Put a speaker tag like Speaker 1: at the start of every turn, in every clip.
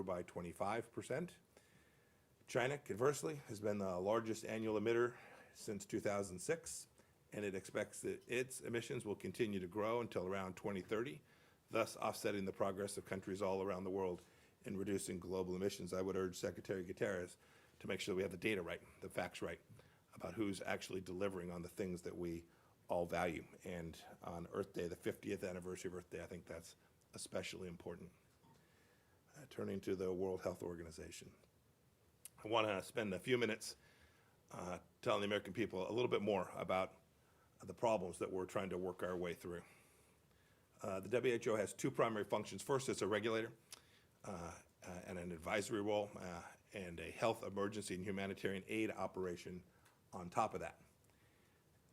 Speaker 1: by 25%. China, conversely, has been the largest annual emitter since 2006, and it expects that its emissions will continue to grow until around 2030, thus offsetting the progress of countries all around the world in reducing global emissions. I would urge Secretary Guterres to make sure that we have the data right, the facts right, about who's actually delivering on the things that we all value. And on Earth Day, the 50th anniversary of Earth Day, I think that's especially important. Turning to the World Health Organization. I want to spend a few minutes telling the American people a little bit more about the problems that we're trying to work our way through. The WHO has two primary functions. First, it's a regulator and an advisory role and a health emergency and humanitarian aid operation on top of that.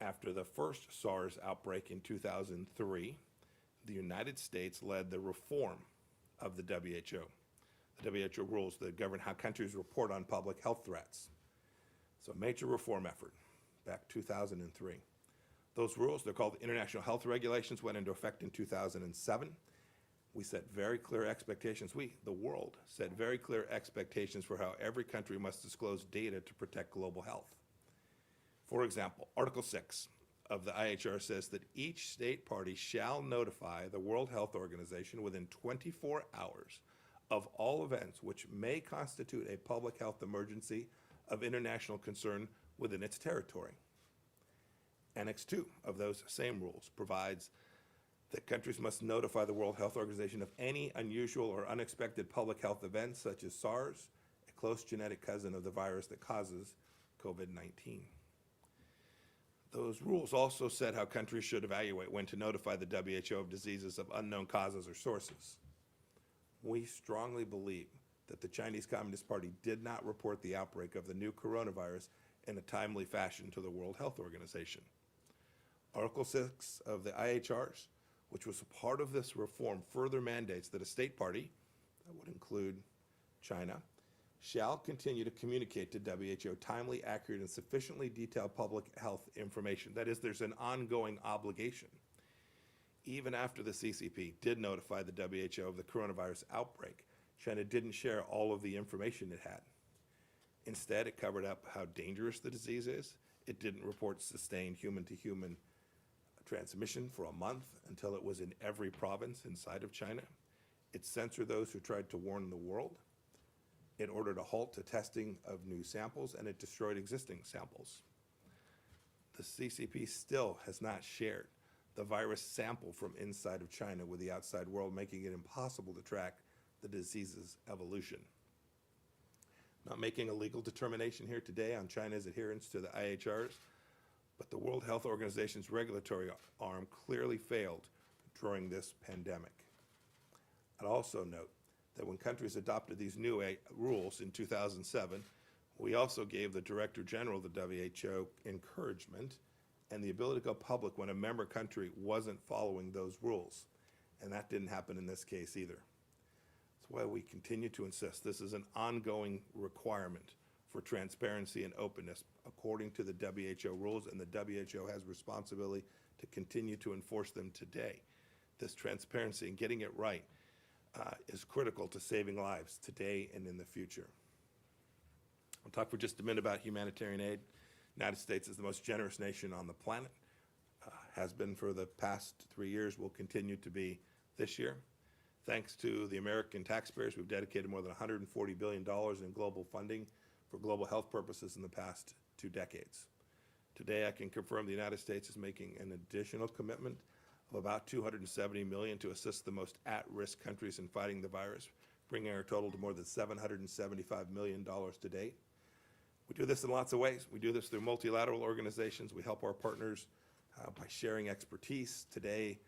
Speaker 1: After the first SARS outbreak in 2003, the United States led the reform of the WHO. The WHO rules that govern how countries report on public health threats. So a major reform effort back 2003. Those rules, they're called International Health Regulations, went into effect in 2007. We set very clear expectations. We, the world, set very clear expectations for how every country must disclose data to protect global health. For example, Article 6 of the IHR says that each state party shall notify the World Health Organization within 24 hours of all events which may constitute a public health emergency of international concern within its territory. Annex 2 of those same rules provides that countries must notify the World Health Organization of any unusual or unexpected public health events such as SARS, a close genetic cousin of the virus that causes COVID-19. Those rules also said how countries should evaluate when to notify the WHO of diseases of unknown causes or sources. We strongly believe that the Chinese Communist Party did not report the outbreak of the new coronavirus in a timely fashion to the World Health Organization. Article 6 of the IHRs, which was a part of this reform, further mandates that a state party, that would include China, shall continue to communicate to WHO timely, accurate, and sufficiently detailed public health information. That is, there's an ongoing obligation. Even after the CCP did notify the WHO of the coronavirus outbreak, China didn't share all of the information it had. Instead, it covered up how dangerous the disease is. It didn't report sustained human-to-human transmission for a month until it was in every province inside of China. It censored those who tried to warn the world. It ordered a halt to testing of new samples, and it destroyed existing samples. The CCP still has not shared the virus sample from inside of China with the outside world, making it impossible to track the disease's evolution. Not making a legal determination here today on China's adherence to the IHRs, but the World Health Organization's regulatory arm clearly failed during this pandemic. I'd also note that when countries adopted these new rules in 2007, we also gave the Director General of the WHO encouragement and the ability to go public when a member country wasn't following those rules. And that didn't happen in this case either. That's why we continue to insist this is an ongoing requirement for transparency and openness according to the WHO rules, and the WHO has responsibility to continue to enforce them today. This transparency and getting it right is critical to saving lives today and in the future. I'll talk for just a minute about humanitarian aid. The United States is the most generous nation on the planet, has been for the past 3 years, will continue to be this year. Thanks to the American taxpayers, we've dedicated more than $140 billion in global funding for global health purposes in the past 2 decades. Today, I can confirm the United States is making an additional commitment of about $270 million to assist the most at-risk countries in fighting the virus, bringing our total to more than $775 million to date. We do this in lots of ways. We do this through multilateral organizations. We help our partners by sharing expertise. Today,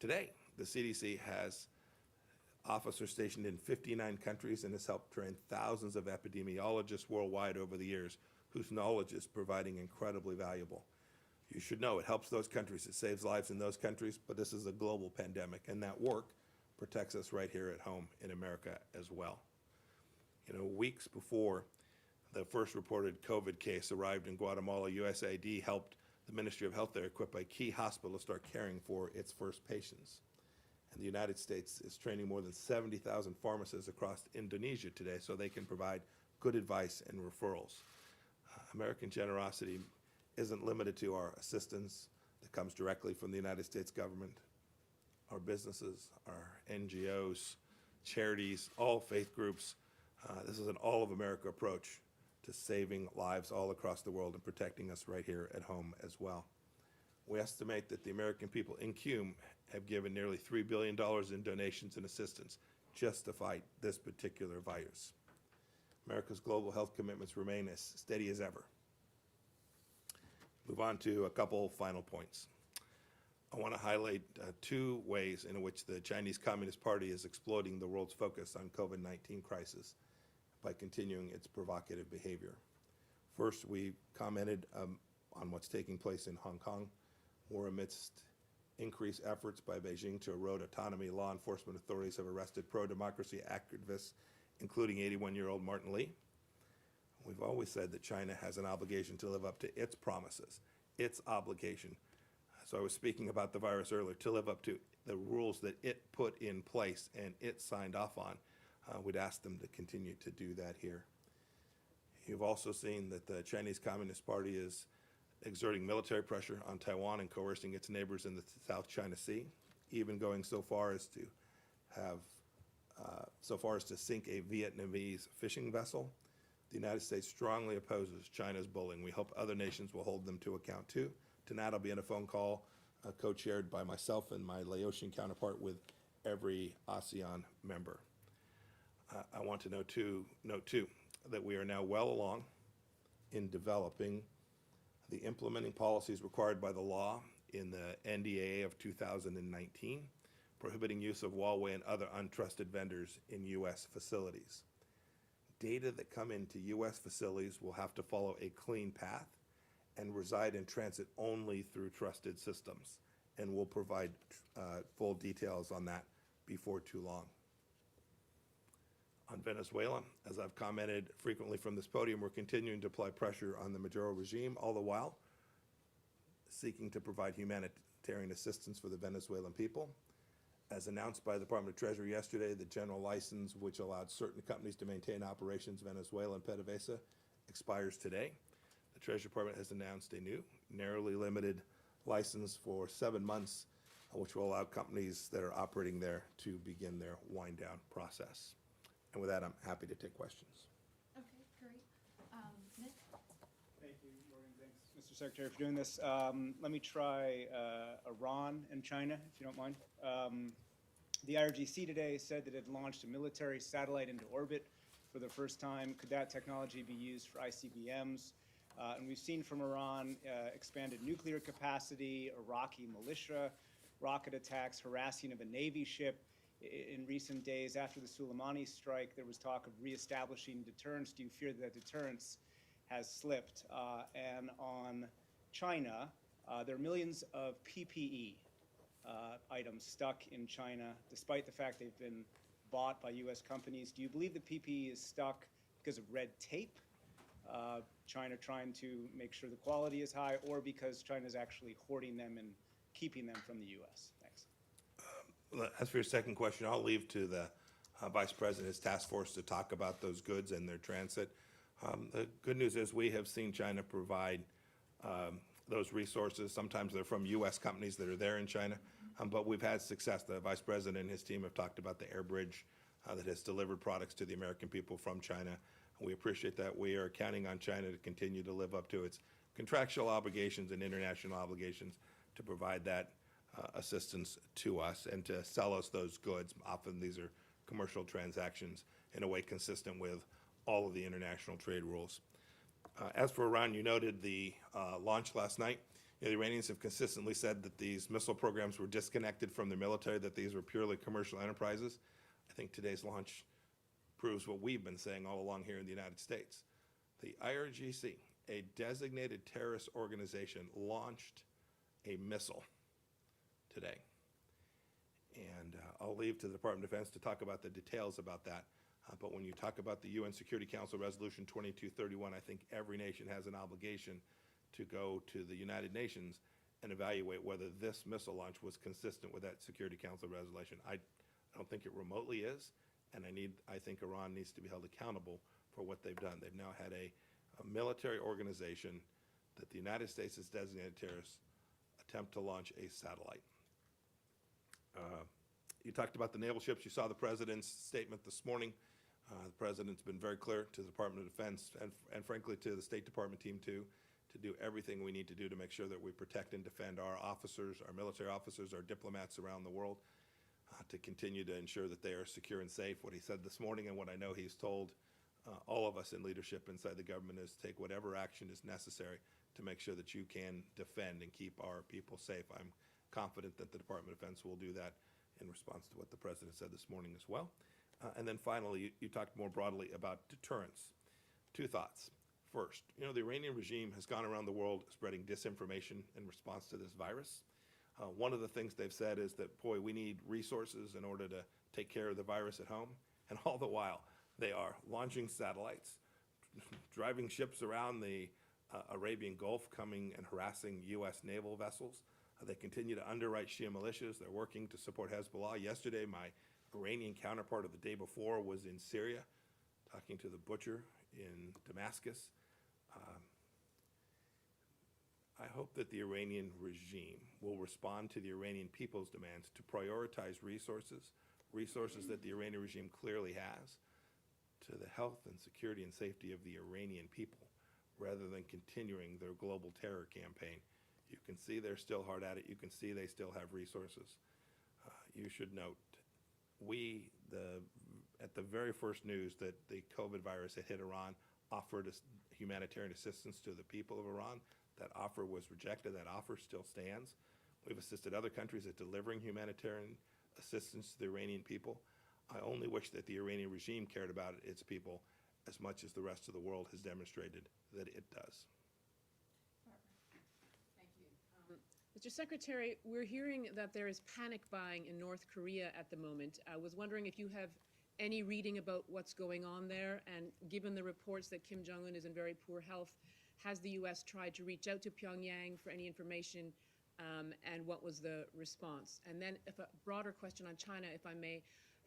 Speaker 1: the CDC has officers stationed in 59 countries and has helped train thousands of epidemiologists worldwide over the years whose knowledge is proving incredibly valuable. You should know it helps those countries, it saves lives in those countries, but this is a global pandemic, and that work protects us right here at home in America as well. You know, weeks before the first reported COVID case arrived in Guatemala, USAID helped the Ministry of Health there equip a key hospital to start caring for its first patients. And the United States is training more than 70,000 pharmacists across Indonesia today so they can provide good advice and referrals. American generosity isn't limited to our assistance that comes directly from the United States government, our businesses, our NGOs, charities, all faith groups. This is an all-of-America approach to saving lives all across the world and protecting us right here at home as well. We estimate that the American people in CUME have given nearly $3 billion in donations and assistance just to fight this particular virus. America's global health commitments remain as steady as ever. Move on to a couple final points. I want to highlight two ways in which the Chinese Communist Party is exploiting the world's focus on COVID-19 crisis by continuing its provocative behavior. First, we commented on what's taking place in Hong Kong. We're amidst increased efforts by Beijing to erode autonomy. Law enforcement authorities have arrested pro-democracy activists, including 81-year-old Martin Lee. We've always said that China has an obligation to live up to its promises, its obligation. So I was speaking about the virus earlier, to live up to the rules that it put in place and it signed off on. We'd ask them to continue to do that here. You've also seen that the Chinese Communist Party is exerting military pressure on Taiwan and coercing its neighbors in the South China Sea, even going so far as to sink a Vietnamese fishing vessel. The United States strongly opposes China's bullying. We hope other nations will hold them to account too. Tonight I'll be in a phone call co-chaired by myself and my Laotian counterpart with every ASEAN member. I want to note too that we are now well along in developing the implementing policies required by the law in the NDAA of 2019, prohibiting use of Huawei and other untrusted vendors in U.S. facilities. Data that come into U.S. facilities will have to follow a clean path and reside in transit only through trusted systems, and we'll provide full details on that before too long. On Venezuela, as I've commented frequently from this podium, we're continuing to apply pressure on the Maduro regime, all the while seeking to provide humanitarian assistance for the Venezuelan people. As announced by the Department of Treasury yesterday, the general license, which allowed certain companies to maintain operations in Venezuela and PDVSA, expires today. The Treasury Department has announced a new, narrowly limited license for 7 months, which will allow companies that are operating there to begin their wind-down process. And with that, I'm happy to take questions.
Speaker 2: Okay, great. Nick?
Speaker 3: Thank you, Morgan. Thanks, Mr. Secretary, for doing this. Let me try Iran and China, if you don't mind. The IRGC today said that it launched a military satellite into orbit for the first time. Could that technology be used for ICBMs? And we've seen from Iran expanded nuclear capacity, Iraqi militia, rocket attacks, harassing of a Navy ship. In recent days, after the Soleimani strike, there was talk of reestablishing deterrence. Do you fear that deterrence has slipped? And on China, there are millions of PPE items stuck in China, despite the fact they've been bought by U.S. companies. Do you believe the PPE is stuck because of red tape, China trying to make sure the quality is high, or because China is actually hoarding them and keeping them from the U.S.? Thanks.
Speaker 1: As for your second question, I'll leave to the Vice President's task force to talk about those goods and their transit. The good news is we have seen China provide those resources. Sometimes they're from U.S. companies that are there in China, but we've had success. The Vice President and his team have talked about the air bridge that has delivered products to the American people from China. We appreciate that. We are counting on China to continue to live up to its contractual obligations and international obligations to provide that assistance to us and to sell us those goods. Often these are commercial transactions in a way consistent with all of the international trade rules. As for Iran, you noted the launch last night. The Iranians have consistently said that these missile programs were disconnected from the military, that these were purely commercial enterprises. I think today's launch proves what we've been saying all along here in the United States. The IRGC, a designated terrorist organization, launched a missile today. And I'll leave to the Department of Defense to talk about the details about that. But when you talk about the UN Security Council Resolution 2231, I think every nation has an obligation to go to the United Nations and evaluate whether this missile launch was consistent with that Security Council resolution. I don't think it remotely is, and I think Iran needs to be held accountable for what they've done. They've now had a military organization that the United States has designated terrorists attempt to launch a satellite. You talked about the naval ships. You saw the president's statement this morning. The president's been very clear to the Department of Defense and frankly to the State Department team too, to do everything we need to do to make sure that we protect and defend our officers, our military officers, our diplomats around the world, to continue to ensure that they are secure and safe. What he said this morning and what I know he's told all of us in leadership inside the government is take whatever action is necessary to make sure that you can defend and keep our people safe. I'm confident that the Department of Defense will do that in response to what the president said this morning as well. And then finally, you talked more broadly about deterrence. Two thoughts. First, the Iranian regime has gone around the world spreading disinformation in response to this virus. One of the things they've said is that, boy, we need resources in order to take care of the virus at home. And all the while, they are launching satellites, driving ships around the Arabian Gulf, coming and harassing U.S. naval vessels. They continue to underwrite Shia militias. They're working to support Hezbollah. Yesterday, my Iranian counterpart of the day before was in Syria, talking to the butcher in Damascus. I hope that the Iranian regime will respond to the Iranian people's demands to prioritize resources that the Iranian regime clearly has, to the health and security and safety of the Iranian people, rather than continuing their global terror campaign. You can see they're still hard at it. You can see they still have resources. You should note, at the very first news that the COVID virus had hit Iran, offered humanitarian assistance to the people of Iran. That offer was rejected. That offer still stands. We've assisted other countries at delivering humanitarian assistance to the Iranian people. I only wish that the Iranian regime cared about its people as much as the rest of the world has demonstrated that it does.
Speaker 2: Thank you.
Speaker 4: Mr. Secretary, we're hearing that there is panic buying in North Korea at the moment. I was wondering if you have any reading about what's going on there, and given the reports that Kim Jong-un is in very poor health, has the U.S. tried to reach out to Pyongyang for any information, and what was the response? And then a broader question on China, if I may.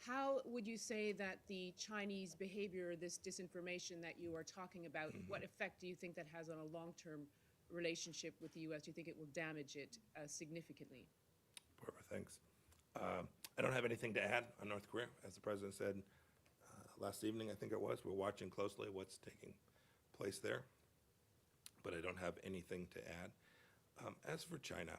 Speaker 4: How would you say that the Chinese behavior, this disinformation that you are talking about, what effect do you think that has on a long-term relationship with the U.S.? Do you think it will damage it significantly?
Speaker 1: Barbara, thanks. I don't have anything to add on North Korea. As the president said last evening, I think it was, we're watching closely what's taking place there, but I don't have anything to add. As for China,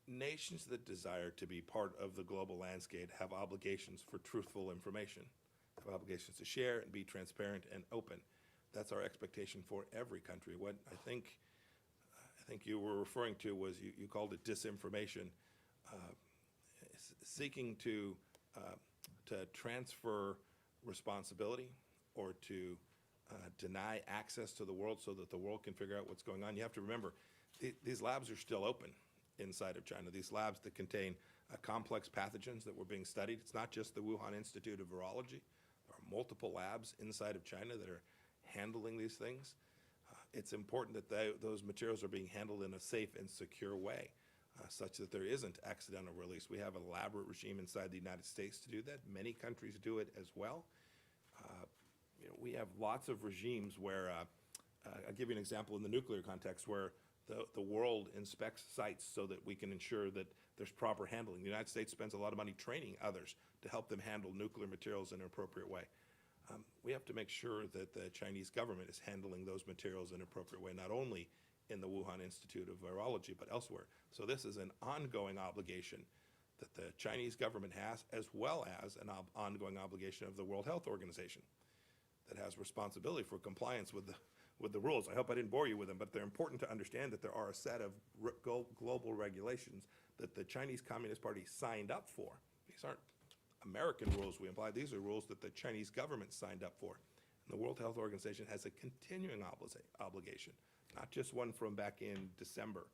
Speaker 1: nations that desire to be part of the global landscape have obligations for truthful information, have obligations to share and be transparent and open. That's our expectation for every country. What I think you were referring to was, you called it disinformation, seeking to transfer responsibility or to deny access to the world so that the world can figure out what's going on. You have to remember, these labs are still open inside of China. These labs that contain complex pathogens that were being studied. It's not just the Wuhan Institute of Virology. There are multiple labs inside of China that are handling these things. It's important that those materials are being handled in a safe and secure way, such that there isn't accidental release. We have an elaborate regime inside the United States to do that. Many countries do it as well. We have lots of regimes where, I'll give you an example in the nuclear context, where the world inspects sites so that we can ensure that there's proper handling. The United States spends a lot of money training others to help them handle nuclear materials in an appropriate way. We have to make sure that the Chinese government is handling those materials in an appropriate way, not only in the Wuhan Institute of Virology, but elsewhere. So this is an ongoing obligation that the Chinese government has, as well as an ongoing obligation of the World Health Organization that has responsibility for compliance with the rules. I hope I didn't bore you with them, but they're important to understand that there are a set of global regulations that the Chinese Communist Party signed up for. These aren't American rules we imply. These are rules that the Chinese government signed up for. And the World Health Organization has a continuing obligation, not just one from back in December,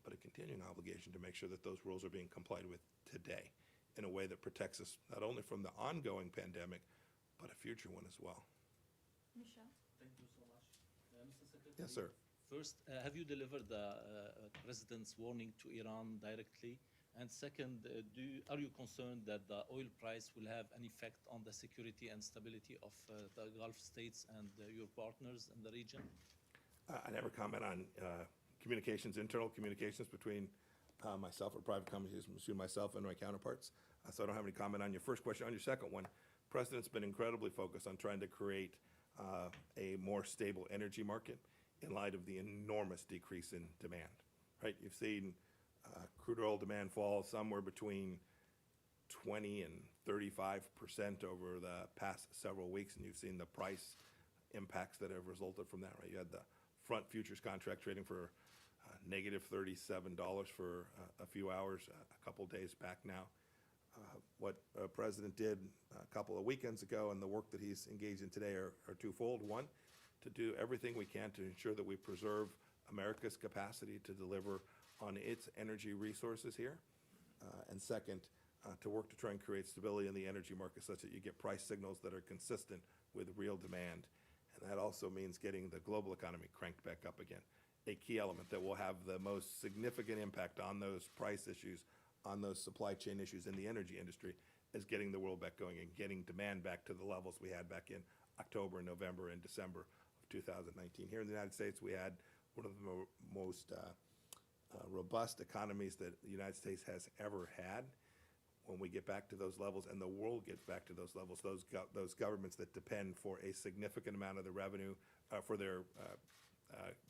Speaker 1: but a continuing obligation to make sure that those rules are being complied with today in a way that protects us not only from the ongoing pandemic, but a future one as well.
Speaker 2: Michelle?
Speaker 5: Thank you so much. Mr. Secretary,
Speaker 1: Yes, sir.
Speaker 5: First, have you delivered the president's warning to Iran directly? And second, are you concerned that the oil price will have an effect on the security and stability of the Gulf states and your partners in the region?
Speaker 1: I never comment on communications, internal communications between myself or private conversations between myself and my counterparts. So I don't have any comment on your first question. On your second one, President's been incredibly focused on trying to create a more stable energy market in light of the enormous decrease in demand, right? You've seen crude oil demand fall somewhere between 20 and 35% over the past several weeks, and you've seen the price impacts that have resulted from that, right? You had the front futures contract trading for negative $37 for a few hours, a couple days back now. What President did a couple of weekends ago and the work that he's engaged in today are twofold. One, to do everything we can to ensure that we preserve America's capacity to deliver on its energy resources here. And second, to work to try and create stability in the energy market such that you get price signals that are consistent with real demand. And that also means getting the global economy cranked back up again. A key element that will have the most significant impact on those price issues, on those supply chain issues in the energy industry, is getting the world back going and getting demand back to the levels we had back in October, November, and December of 2019. Here in the United States, we had one of the most robust economies that the United States has ever had. When we get back to those levels and the world gets back to those levels, those governments that depend for a significant amount of the revenue for their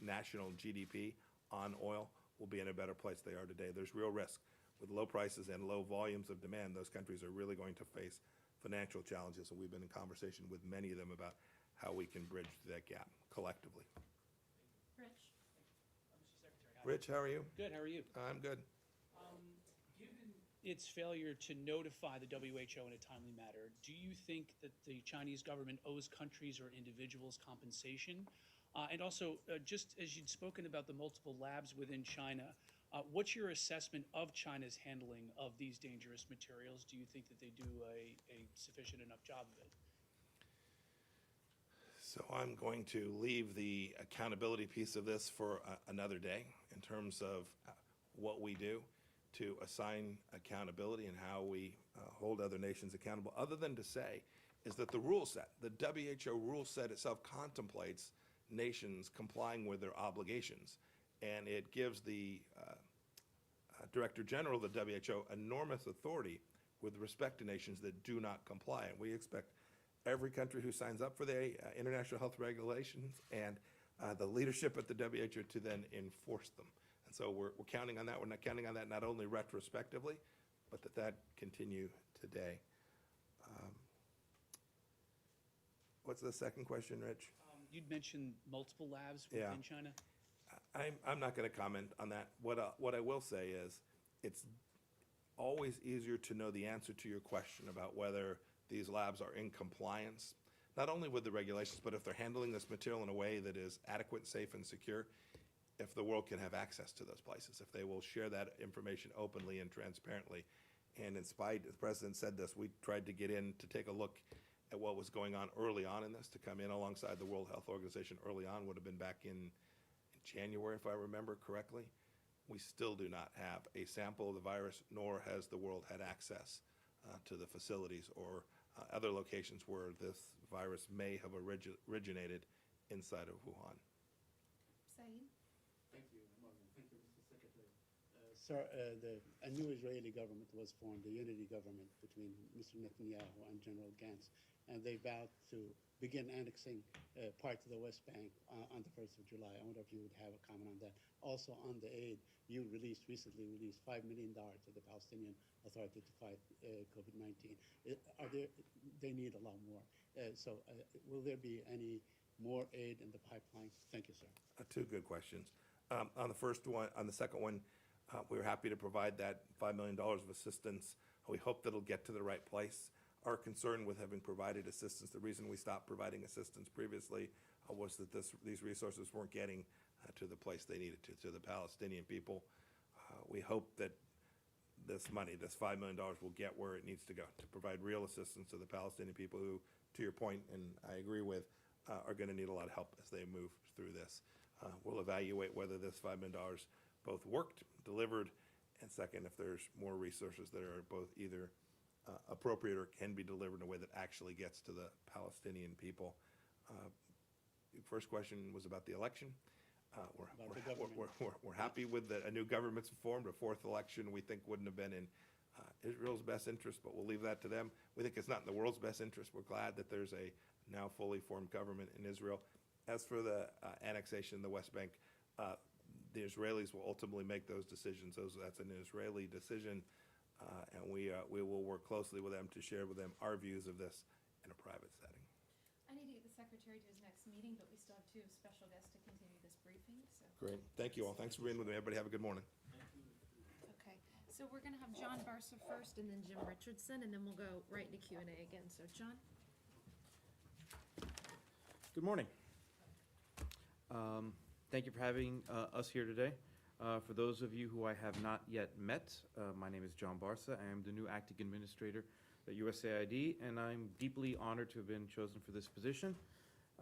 Speaker 1: national GDP on oil will be in a better place they are today. There's real risk. With low prices and low volumes of demand, those countries are really going to face financial challenges, and we've been in conversation with many of them about how we can bridge that gap collectively.
Speaker 2: Rich?
Speaker 6: Mr. Secretary, hi.
Speaker 1: Rich, how are you?
Speaker 6: Good, how are you?
Speaker 1: I'm good.
Speaker 6: Given its failure to notify the WHO in a timely manner, do you think that the Chinese government owes countries or individuals compensation? And also, just as you'd spoken about the multiple labs within China, what's your assessment of China's handling of these dangerous materials? Do you think that they do a sufficient enough job of it?
Speaker 1: So I'm going to leave the accountability piece of this for another day in terms of what we do to assign accountability and how we hold other nations accountable, other than to say is that the rule set, the WHO rule set itself contemplates nations complying with their obligations, and it gives the Director General of the WHO enormous authority with respect to nations that do not comply. And we expect every country who signs up for the international health regulations and the leadership at the WHO to then enforce them. And so we're counting on that. We're not counting on that not only retrospectively, but that continue today. What's the second question, Rich?
Speaker 6: You'd mentioned multiple labs
Speaker 1: Yeah.
Speaker 6: within China.
Speaker 1: I'm not going to comment on that. What I will say is it's always easier to know the answer to your question about whether these labs are in compliance, not only with the regulations, but if they're handling this material in a way that is adequate, safe, and secure, if the world can have access to those places, if they will share that information openly and transparently. And in spite, the President said this, we tried to get in to take a look at what was going on early on in this, to come in alongside the World Health Organization early on, would have been back in January, if I remember correctly. We still do not have a sample of the virus, nor has the world had access to the facilities or other locations where this virus may have originated inside of Wuhan.
Speaker 2: Saeed?
Speaker 7: Thank you, Morgan. Thank you, Mr. Secretary. Sir, a new Israeli government was formed, a unity government between Mr. Netanyahu and General Gantz, and they vowed to begin annexing parts of the West Bank on the 1st of July. I wonder if you would have a comment on that. Also, on the aid, you recently released $5 million to the Palestinian Authority to fight COVID-19. They need a lot more. So will there be any more aid in the pipeline? Thank you, sir.
Speaker 1: Two good questions. On the second one, we were happy to provide that $5 million of assistance. We hope that it'll get to the right place. Our concern with having provided assistance, the reason we stopped providing assistance previously was that these resources weren't getting to the place they needed to the Palestinian people. We hope that this money, this $5 million, will get where it needs to go to provide real assistance to the Palestinian people who, to your point, and I agree with, are going to need a lot of help as they move through this. We'll evaluate whether this $5 million both worked, delivered, and second, if there's more resources that are both either appropriate or can be delivered in a way that actually gets to the Palestinian people. The first question was about the election. We're happy with a new government's formed. A fourth election we think wouldn't have been in Israel's best interest, but we'll leave that to them. We think it's not in the world's best interest. We're glad that there's a now fully formed government in Israel. As for the annexation of the West Bank, the Israelis will ultimately make those decisions. That's an Israeli decision, and we will work closely with them to share with them our views of this in a private setting.
Speaker 2: I need to get the secretary to his next meeting, but we still have two special guests to continue this briefing, so.
Speaker 1: Great. Thank you all. Thanks for being with me. Everybody have a good morning.
Speaker 2: Okay, so we're gonna have John Barsa first and then Jim Richardson, and then we'll go right into Q&A again. So John?
Speaker 8: Good morning. Thank you for having us here today. For those of you who I have not yet met, my name is John Barsa. I am the new acting administrator at USAID, and I'm deeply honored to have been chosen for this position.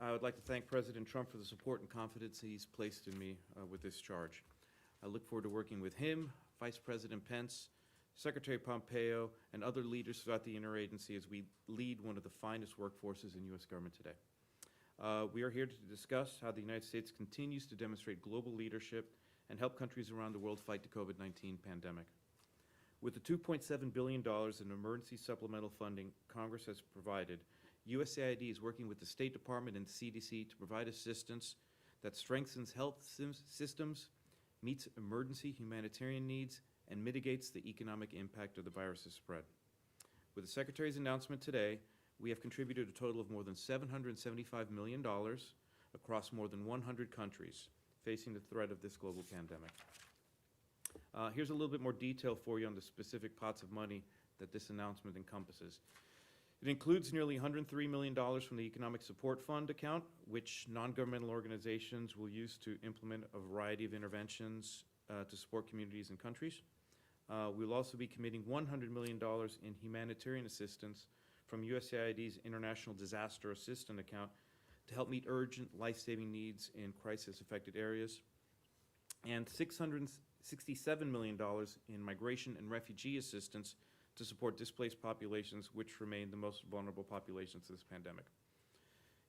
Speaker 8: I would like to thank President Trump for the support and confidence he's placed in me with this charge. I look forward to working with him, Vice President Pence, Secretary Pompeo, and other leaders throughout the interagency as we lead one of the finest workforces in U.S. government today. We are here to discuss how the United States continues to demonstrate global leadership and help countries around the world fight the COVID-19 pandemic. With the $2.7 billion in emergency supplemental funding Congress has provided, USAID is working with the State Department and CDC to provide assistance that strengthens health systems, meets emergency humanitarian needs, and mitigates the economic impact of the virus's spread. With the Secretary's announcement today, we have contributed a total of more than $775 million across more than 100 countries facing the threat of this global pandemic. Here's a little bit more detail for you on the specific pots of money that this announcement encompasses. It includes nearly $103 million from the Economic Support Fund account, which non-governmental organizations will use to implement a variety of interventions to support communities and countries. We'll also be committing $100 million in humanitarian assistance from USAID's International Disaster Assistance account to help meet urgent life-saving needs in crisis-affected areas, and $667 million in migration and refugee assistance to support displaced populations, which remain the most vulnerable populations of this pandemic.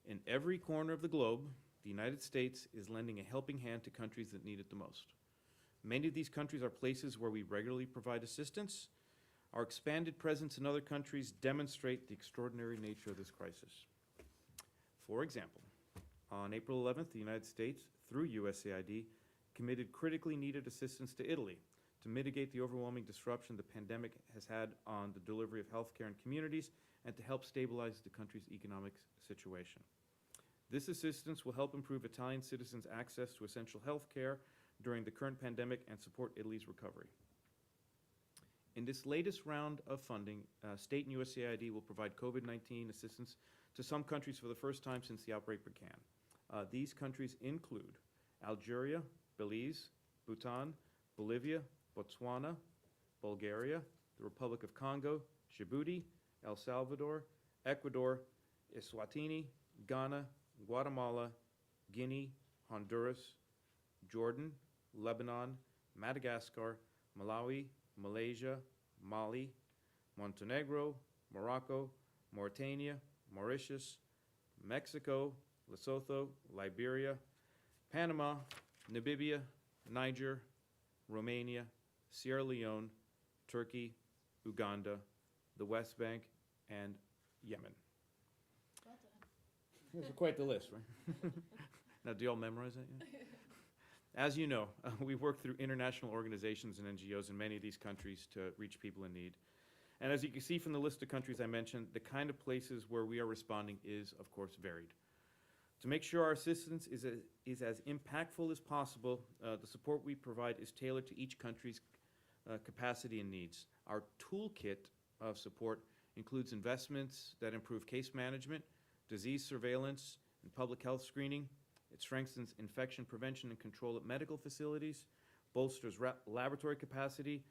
Speaker 8: In every corner of the globe, the United States is lending a helping hand to countries that need it the most. Many of these countries are places where we regularly provide assistance. Our expanded presence in other countries demonstrate the extraordinary nature of this crisis. For example, on April 11th, the United States, through USAID, committed critically needed assistance to Italy to mitigate the overwhelming disruption the pandemic has had on the delivery of healthcare in communities and to help stabilize the country's economic situation. This assistance will help improve Italian citizens' access to essential healthcare during the current pandemic and support Italy's recovery. In this latest round of funding, state and USAID will provide COVID-19 assistance to some countries for the first time since the outbreak began. These countries include Algeria, Belize, Bhutan, Bolivia, Botswana, Bulgaria, the Republic of Congo, Djibouti, El Salvador, Ecuador, Eswatini, Ghana, Guatemala, Guinea, Honduras, Jordan, Lebanon, Madagascar, Malawi, Malaysia, Mali, Montenegro, Morocco, Mauritania, Mauritius, Mexico, Lesotho, Liberia, Panama, Namibia, Niger, Romania, Sierra Leone, Turkey, Uganda, the West Bank, and Yemen.
Speaker 2: Well done.
Speaker 8: That's quite the list, right? Now, do y'all memorize that yet? As you know, we work through international organizations and NGOs in many of these countries to reach people in need. And as you can see from the list of countries I mentioned, the kind of places where we are responding is, of course, varied. To make sure our assistance is as impactful as possible, the support we provide is tailored to each country's capacity and needs. Our toolkit of support includes investments that improve case management, disease surveillance, and public health screening. It strengthens infection prevention and control at medical facilities, bolsters laboratory capacity,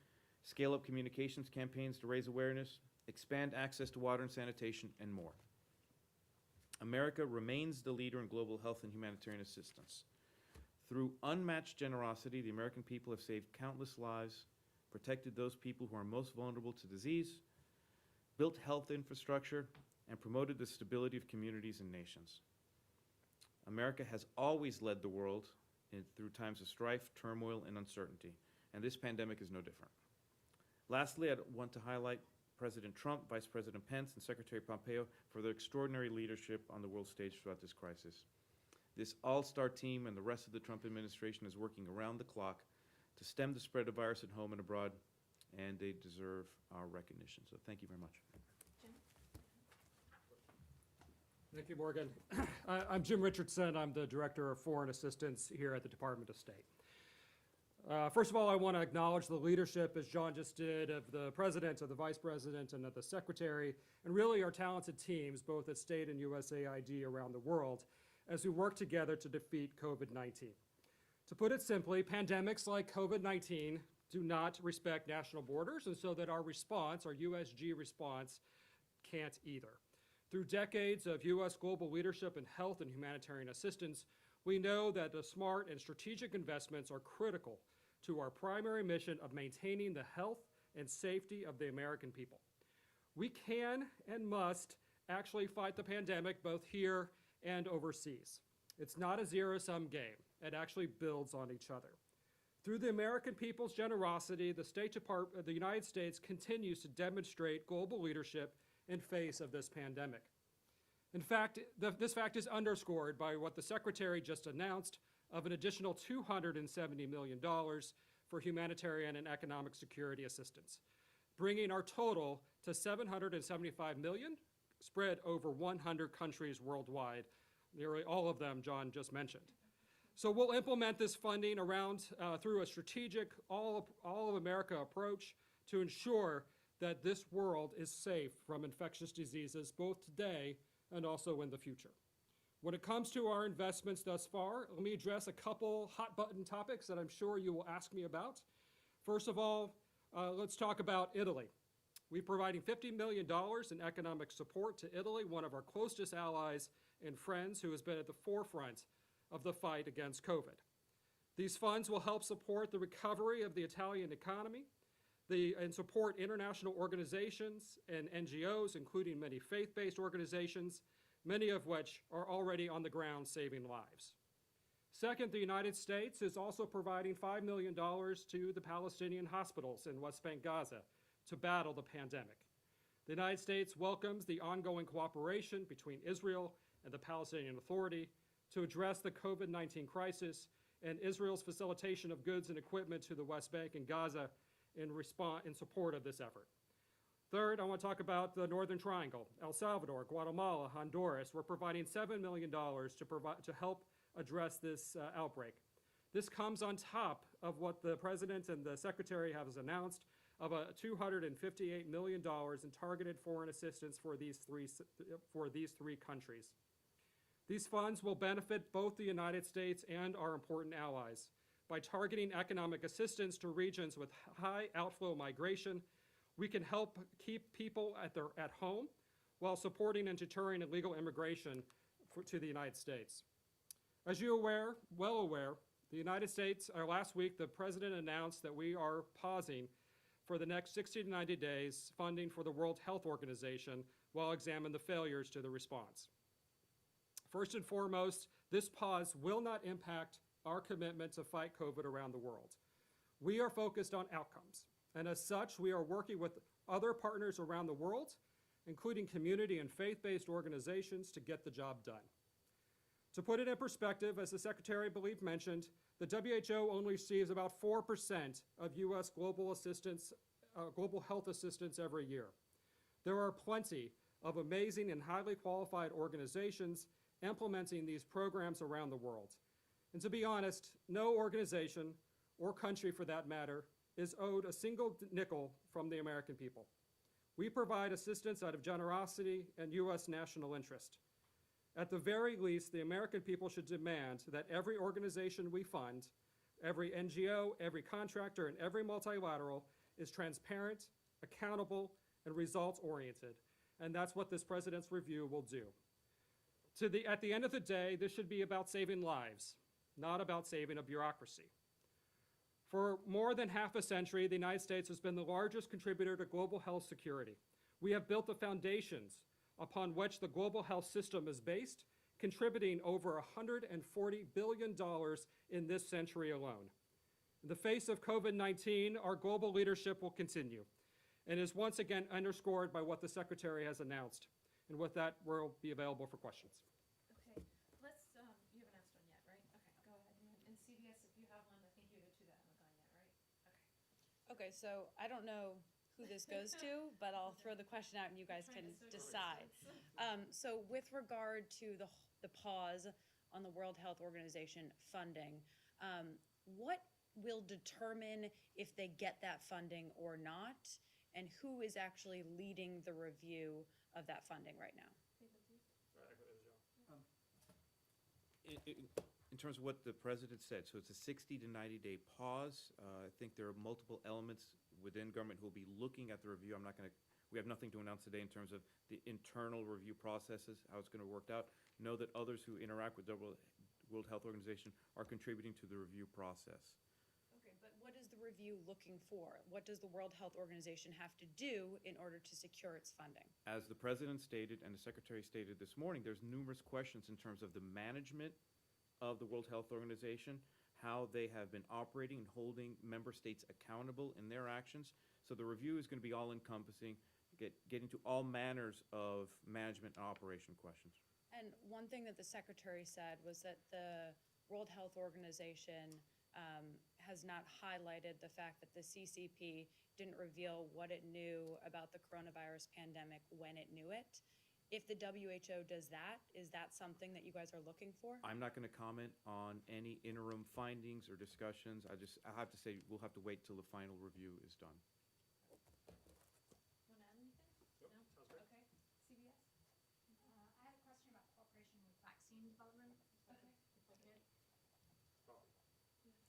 Speaker 8: scale up communications campaigns to raise awareness, expand access to water and sanitation, and more. America remains the leader in global health and humanitarian assistance. Through unmatched generosity, the American people have saved countless lives, protected those people who are most vulnerable to disease, built health infrastructure, and promoted the stability of communities and nations. America has always led the world through times of strife, turmoil, and uncertainty, and this pandemic is no different. Lastly, I want to highlight President Trump, Vice President Pence, and Secretary Pompeo for their extraordinary leadership on the world stage throughout this crisis. This all-star team and the rest of the Trump administration is working around the clock to stem the spread of virus at home and abroad, and they deserve our recognition. So thank you very much.
Speaker 9: Thank you, Morgan. I'm Jim Richardson. I'm the Director of Foreign Assistance here at the Department of State. First of all, I want to acknowledge the leadership, as John just did, of the President, of the Vice President, and of the Secretary, and really our talented teams, both at State and USAID around the world, as we work together to defeat COVID-19. To put it simply, pandemics like COVID-19 do not respect national borders, and so that our response, our USG response, can't either. Through decades of U.S. global leadership in health and humanitarian assistance, we know that the smart and strategic investments are critical to our primary mission of maintaining the health and safety of the American people. We can and must actually fight the pandemic both here and overseas. It's not a zero-sum game. It actually builds on each other. Through the American people's generosity, the United States continues to demonstrate global leadership in face of this pandemic. In fact, this fact is underscored by what the Secretary just announced of an additional $270 million for humanitarian and economic security assistance, bringing our total to $775 million spread over 100 countries worldwide, nearly all of them John just mentioned. So we'll implement this funding through a strategic all-of-America approach to ensure that this world is safe from infectious diseases both today and also in the future. When it comes to our investments thus far, let me address a couple hot-button topics that I'm sure you will ask me about. First of all, let's talk about Italy. We're providing $50 million in economic support to Italy, one of our closest allies and friends who has been at the forefront of the fight against COVID. These funds will help support the recovery of the Italian economy and support international organizations and NGOs, including many faith-based organizations, many of which are already on the ground saving lives. Second, the United States is also providing $5 million to the Palestinian hospitals in West Bank, Gaza, to battle the pandemic. The United States welcomes the ongoing cooperation between Israel and the Palestinian Authority to address the COVID-19 crisis and Israel's facilitation of goods and equipment to the West Bank and Gaza in support of this effort. Third, I want to talk about the Northern Triangle, El Salvador, Guatemala, Honduras. We're providing $7 million to help address this outbreak. This comes on top of what the President and the Secretary have announced of a $258 million in targeted foreign assistance for these three countries. These funds will benefit both the United States and our important allies by targeting economic assistance to regions with high outflow migration. We can help keep people at home while supporting and deterring illegal immigration to the United States. As you're well aware, the United States, last week, the President announced that we are pausing for the next 60 to 90 days funding for the World Health Organization while examining the failures to the response. First and foremost, this pause will not impact our commitment to fight COVID around the world. We are focused on outcomes, and as such, we are working with other partners around the world, including community and faith-based organizations, to get the job done. To put it in perspective, as the Secretary, I believe, mentioned, the WHO only receives about 4% of U.S. global health assistance every year. There are plenty of amazing and highly qualified organizations implementing these programs around the world. And to be honest, no organization, or country for that matter, is owed a single nickel from the American people. We provide assistance out of generosity and U.S. national interest. At the very least, the American people should demand that every organization we fund, every NGO, every contractor, and every multilateral is transparent, accountable, and results-oriented. And that's what this President's review will do. At the end of the day, this should be about saving lives. not about saving a bureaucracy. For more than half a century, the United States has been the largest contributor to global health security. We have built the foundations upon which the global health system is based, contributing over $140 billion in this century alone. In the face of COVID-19, our global leadership will continue and is once again underscored by what the Secretary has announced. And with that, we'll be available for questions.
Speaker 2: Okay, let's, you haven't asked one yet, right? Okay, go ahead. And CBS, if you have one, I think you have two that haven't gone yet, right? Okay.
Speaker 10: Okay, so I don't know who this goes to, but I'll throw the question out and you guys can decide. So with regard to the pause on the World Health Organization funding, what will determine if they get that funding or not? And who is actually leading the review of that funding right now?
Speaker 8: In terms of what the president said, so it's a 60 to 90-day pause. I think there are multiple elements within government who will be looking at the review. We have nothing to announce today in terms of the internal review processes, how it's going to work out. Know that others who interact with the World Health Organization are contributing to the review process.
Speaker 10: Okay, but what is the review looking for? What does the World Health Organization have to do in order to secure its funding?
Speaker 8: As the president stated and the secretary stated this morning, there's numerous questions in terms of the management of the World Health Organization, how they have been operating and holding member states accountable in their actions. So the review is going to be all-encompassing, getting to all manners of management and operation questions.
Speaker 10: And one thing that the secretary said was that the World Health Organization has not highlighted the fact that the CCP didn't reveal what it knew about the coronavirus pandemic when it knew it. If the WHO does that, is that something that you guys are looking for?
Speaker 8: I'm not going to comment on any interim findings or discussions. I have to say we'll have to wait till the final review is done.
Speaker 2: Want to add anything? No? Okay. CBS?
Speaker 11: I had a question about cooperation with vaccine development.
Speaker 2: Okay.
Speaker 11: If I could.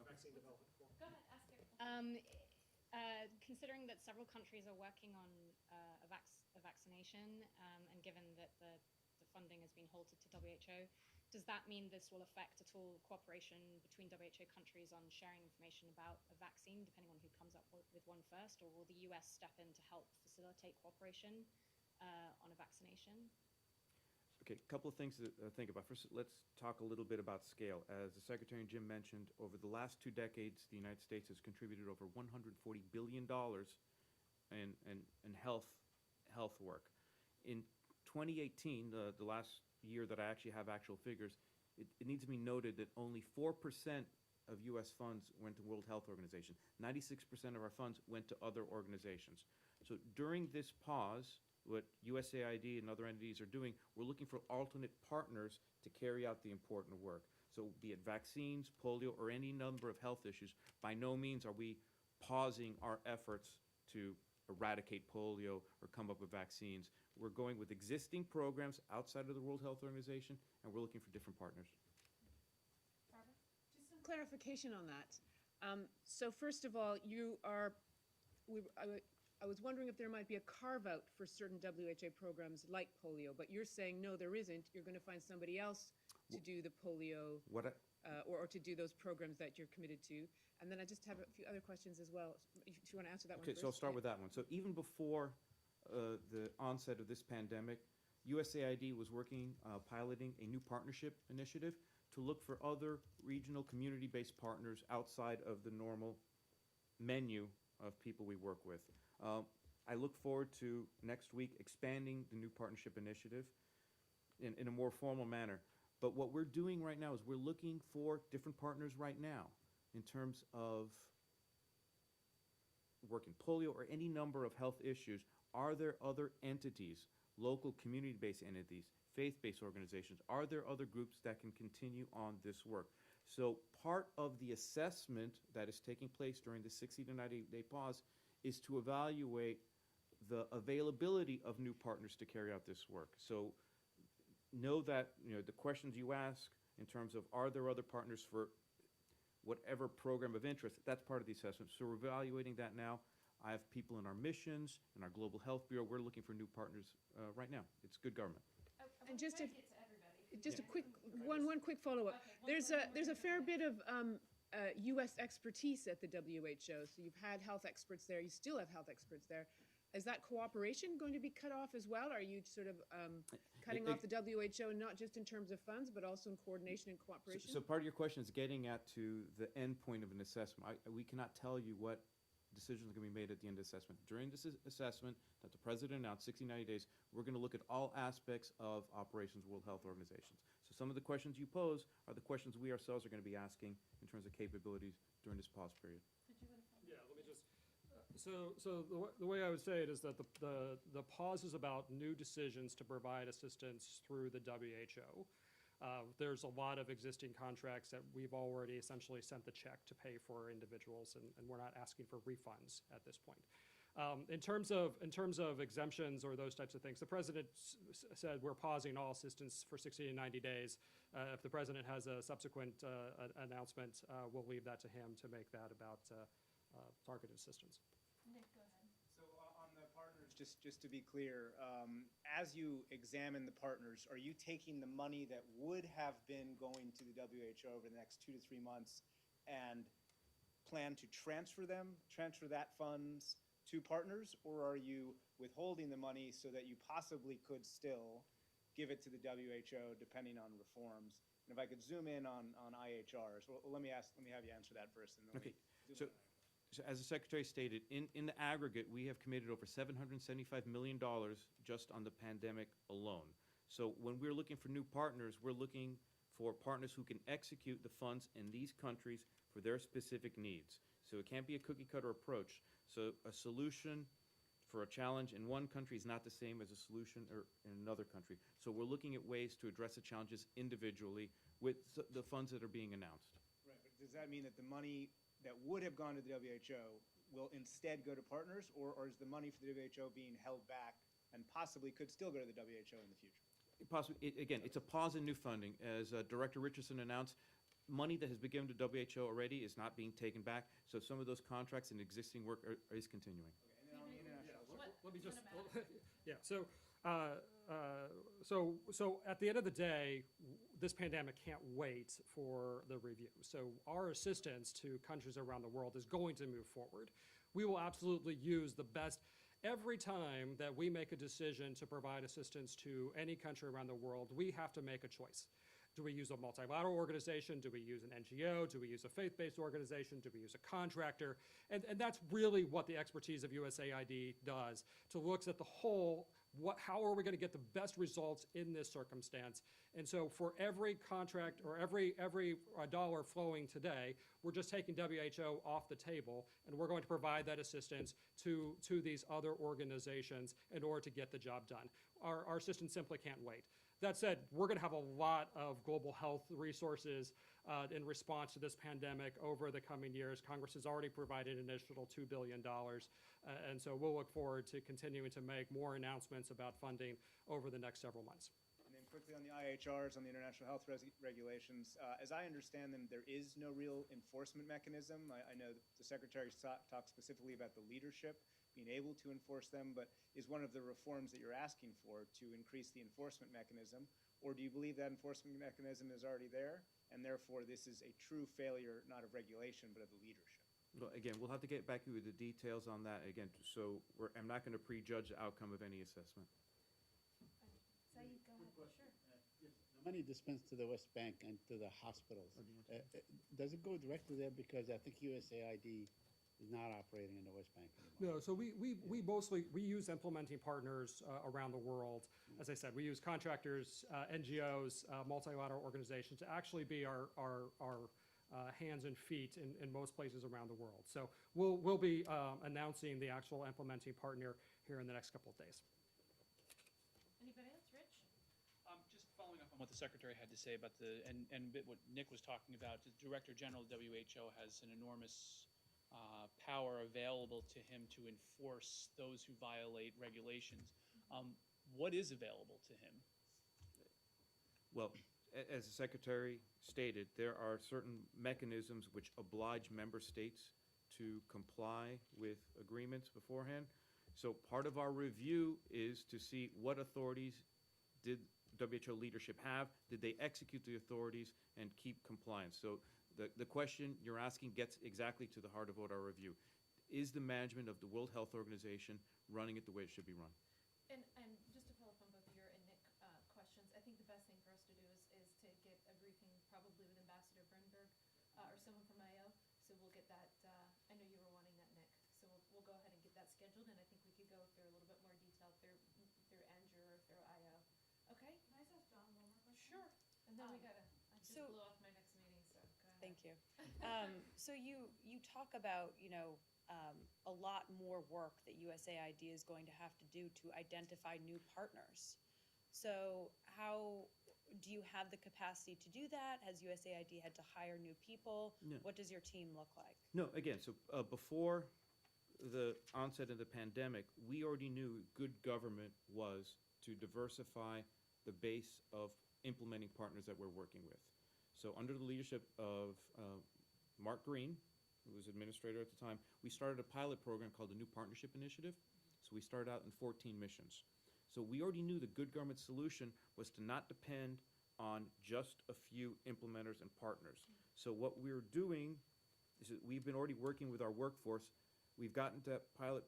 Speaker 9: Vaccine development.
Speaker 2: Go ahead, ask your question.
Speaker 11: Considering that several countries are working on a vaccination, and given that the funding has been halted to WHO, does that mean this will affect at all cooperation between WHO countries on sharing information about a vaccine, depending on who comes up with one first, or will the US step in to help facilitate cooperation on a vaccination?
Speaker 8: Okay, a couple of things to think about. First, let's talk a little bit about scale. As the Secretary and Jim mentioned, over the last 2 decades, the United States has contributed over $140 billion in health work. In 2018, the last year that I actually have actual figures, it needs to be noted that only 4% of U.S. funds went to World Health Organization. 96% of our funds went to other organizations. So during this pause, what USAID and other entities are doing, we're looking for alternate partners to carry out the important work. So be it vaccines, polio, or any number of health issues, by no means are we pausing our efforts to eradicate polio or come up with vaccines. We're going with existing programs outside of the World Health Organization, and we're looking for different partners.
Speaker 2: Barbara?
Speaker 4: Just some clarification on that. So first of all, I was wondering if there might be a carve-out for certain WHO programs like polio, but you're saying, no, there isn't. You're going to find somebody else to do the polio or to do those programs that you're committed to. And then I just have a few other questions as well. If you want to answer that one
Speaker 8: Okay,
Speaker 4: first.
Speaker 8: so I'll start with that one. So even before the onset of this pandemic, USAID was working, piloting a new partnership initiative to look for other regional community-based partners outside of the normal menu of people we work with. I look forward to next week expanding the new partnership initiative in a more formal manner. But what we're doing right now is we're looking for different partners right now in terms of working polio or any number of health issues. Are there other entities, local community-based entities, faith-based organizations? Are there other groups that can continue on this work? So part of the assessment that is taking place during the 60 to 90-day pause is to evaluate the availability of new partners to carry out this work. So know that the questions you ask in terms of are there other partners for whatever program of interest, that's part of the assessment. So we're evaluating that now. I have people in our missions, in our Global Health Bureau. We're looking for new partners right now. It's good government.
Speaker 2: I
Speaker 4: And
Speaker 2: want to
Speaker 4: just
Speaker 2: try
Speaker 4: if-
Speaker 2: to get to everybody.
Speaker 4: just a quick, one quick follow-up. There's a fair bit of U.S. expertise at the WHO. So you've had health experts there. You still have health experts there. Is that cooperation going to be cut off as well? Are you sort of cutting off the WHO, not just in terms of funds, but also in coordination and cooperation?
Speaker 8: So part of your question is getting at to the end point of an assessment. We cannot tell you what decisions are going to be made at the end of the assessment. During this assessment that the president announced, 60, 90 days, we're going to look at all aspects of operations, World Health Organizations. So some of the questions you pose are the questions we ourselves are going to be asking in terms of capabilities during this pause period.
Speaker 9: Yeah, let me just, so the way I would say it is that the pause is about new decisions to provide assistance through the WHO. There's a lot of existing contracts that we've already essentially sent the check to pay for individuals, and we're not asking for refunds at this point. In terms of exemptions or those types of things, the president said we're pausing all assistance for 60 to 90 days. If the president has a subsequent announcement, we'll leave that to him to make that about targeted assistance.
Speaker 2: Nick, go ahead.
Speaker 3: So on the partners, just to be clear, as you examine the partners, are you taking the money that would have been going to the WHO over the next 2 to 3 months and plan to transfer that funds to partners, or are you withholding the money so that you possibly could still give it to the WHO depending on reforms? And if I could zoom in on IHRs, well, let me have you answer that first. And then
Speaker 8: Okay, so as the Secretary stated, in the aggregate, we have committed over $775 million just on the pandemic alone. So when we're looking for new partners, we're looking for partners who can execute the funds in these countries for their specific needs. So it can't be a cookie-cutter approach. So a solution for a challenge in one country is not the same as a solution in another country. So we're looking at ways to address the challenges individually with the funds that are being announced.
Speaker 3: Right, but does that mean that the money that would have gone to the WHO will instead go to partners, or is the money for the WHO being held back and possibly could still go to the WHO in the future?
Speaker 8: Possibly, again, it's a pause in new funding. As Director Richardson announced, money that has been given to WHO already is not being taken back. So some of those contracts and existing work is continuing.
Speaker 3: Okay, and then on the international.
Speaker 9: Let me just, yeah, so at the end of the day, this pandemic can't wait for the review. So our assistance to countries around the world is going to move forward. We will absolutely use the best. Every time that we make a decision to provide assistance to any country around the world, we have to make a choice. Do we use a multilateral organization? Do we use an NGO? Do we use a faith-based organization? Do we use a contractor? And that's really what the expertise of USAID does, to look at the whole, how are we going to get the best results in this circumstance? And so for every contract or every dollar flowing today, we're just taking WHO off the table, and we're going to provide that assistance to these other organizations in order to get the job done. Our assistance simply can't wait. That said, we're going to have a lot of global health resources in response to this pandemic over the coming years. Congress has already provided an additional $2 billion, and so we'll look forward to continuing to make more announcements about funding over the next several months.
Speaker 3: And then quickly on the IHRs, on the international health regulations, as I understand them, there is no real enforcement mechanism. I know the Secretary talked specifically about the leadership being able to enforce them, but is one of the reforms that you're asking for to increase the enforcement mechanism, or do you believe that enforcement mechanism is already there, and therefore this is a true failure, not of regulation, but of the leadership?
Speaker 8: Well, again, we'll have to get back to you with the details on that. Again, so I'm not going to prejudge the outcome of any assessment.
Speaker 2: Saeed, go ahead. Sure.
Speaker 7: The money dispensed to the West Bank and to the hospitals, does it go directly there? Because I think USAID is not operating in the West Bank anymore.
Speaker 9: No, so we use implementing partners around the world. As I said, we use contractors, NGOs, multilateral organizations to actually be our hands and feet in most places around the world. So we'll be announcing the actual implementing partner here in the next couple of days.
Speaker 2: Anybody else? Rich?
Speaker 6: Just following up on what the Secretary had to say about and a bit what Nick was talking about, the Director General of WHO has an enormous power available to him to enforce those who violate regulations. What is available to him?
Speaker 8: Well, as the Secretary stated, there are certain mechanisms which oblige member states to comply with agreements beforehand. So part of our review is to see what authorities did WHO leadership have? Did they execute the authorities and keep compliance? So the question you're asking gets exactly to the heart of what our review. Is the management of the World Health Organization running it the way it should be run?
Speaker 2: And just to follow up on both your and Nick questions, I think the best thing for us to do is to get a briefing probably with Ambassador Bernberg or someone from IO. So we'll get that. I know you were wanting that, Nick. So we'll go ahead and get that scheduled, and I think we could go through a little bit more detail through Andrew or through IO. Okay?
Speaker 12: Can I just ask John one more question?
Speaker 2: Sure. And then we gotta. I just
Speaker 10: so-
Speaker 2: blew off my next meeting, so go ahead.
Speaker 10: Thank you. So you talk about, a lot more work that USAID is going to have to do to identify new partners. So how do you have the capacity to do that? Has USAID had to hire new people?
Speaker 8: No.
Speaker 10: What does your team look like?
Speaker 8: No, again, so before the onset of the pandemic, we already knew good government was to diversify the base of implementing partners that we're working with. So under the leadership of Mark Green, who was administrator at the time, we started a pilot program called the New Partnership Initiative. So we started out in 14 missions. So we already knew the good government solution was to not depend on just a few implementers and partners. So what we're doing is that we've been already working with our workforce. We've gotten to pilot,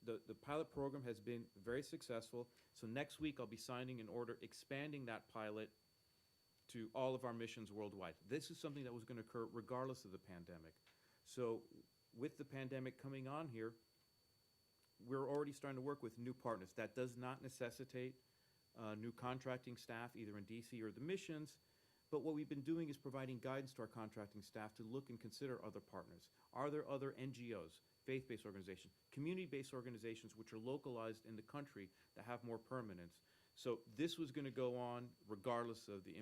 Speaker 8: the pilot program has been very successful. So next week I'll be signing an order expanding that pilot to all of our missions worldwide. This is something that was going to occur regardless of the pandemic. So with the pandemic coming on here, we're already starting to work with new partners. That does not necessitate new contracting staff, either in DC or the missions. But what we've been doing is providing guidance to our contracting staff to look and consider other partners. Are there other NGOs, faith-based organizations, community-based organizations which are localized in the country that have more permanence? So this was going to go on regardless of the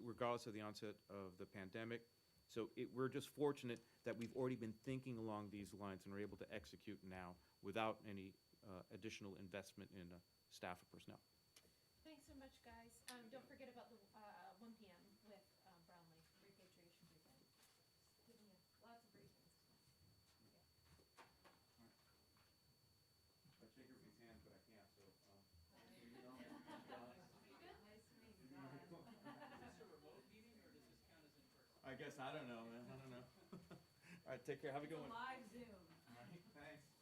Speaker 8: regardless of the onset of the pandemic. So we're just fortunate that we've already been thinking along these lines and are able to execute now without any additional investment in staff or personnel.
Speaker 2: Thanks so much, guys. Don't forget about the 1 p.m. with Brownlee, repatriation briefing. Just giving you lots of briefings tonight.
Speaker 8: I shake everybody's hand, but I can't, so.
Speaker 2: You good? Nice meeting you.
Speaker 6: Is this a remote meeting, or does this count as in person?
Speaker 8: I guess, I don't know, man, I don't know. All right, take care, have a good one.
Speaker 2: Live Zoom.
Speaker 8: All right, thanks.